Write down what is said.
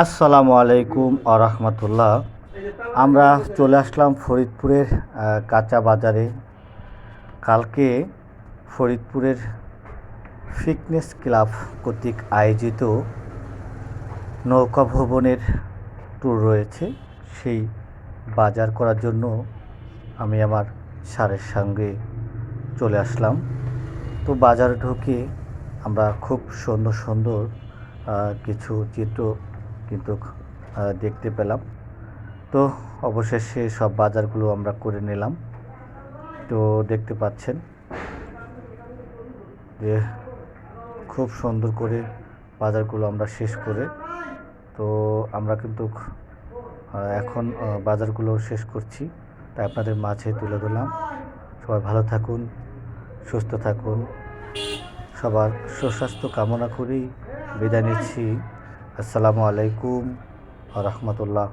আসসালামু আলাইকুম আরহামতুল্লাহ। আমরা চলে আসলাম ফরিদপুরের কাঁচা বাজারে। কালকে ফরিদপুরের ফিটনেস ক্লাব কর্তৃক আয়োজিত নৌকা ভবনের ট্যুর রয়েছে। সেই বাজার করার জন্য আমি আমার স্যারের সঙ্গে চলে আসলাম। তো বাজারে ঢুকে আমরা খুব সুন্দর সুন্দর কিছু চিত্র কিন্তু দেখতে পেলাম। তো অবশেষে সব বাজারগুলো আমরা করে নিলাম। তো দেখতে পাচ্ছেন যে খুব সুন্দর করে বাজারগুলো আমরা শেষ করে তো আমরা কিন্তু এখন বাজারগুলো শেষ করছি, তাই আপনাদের মাঝে তুলে ধরলাম। সবাই ভালো থাকুন, সুস্থ থাকুন, সবার সুস্বাস্থ্য কামনা করেই বিদায় নিচ্ছি। আসসালামু আলাইকুম ওয়া রাহমাতুল্লাহ।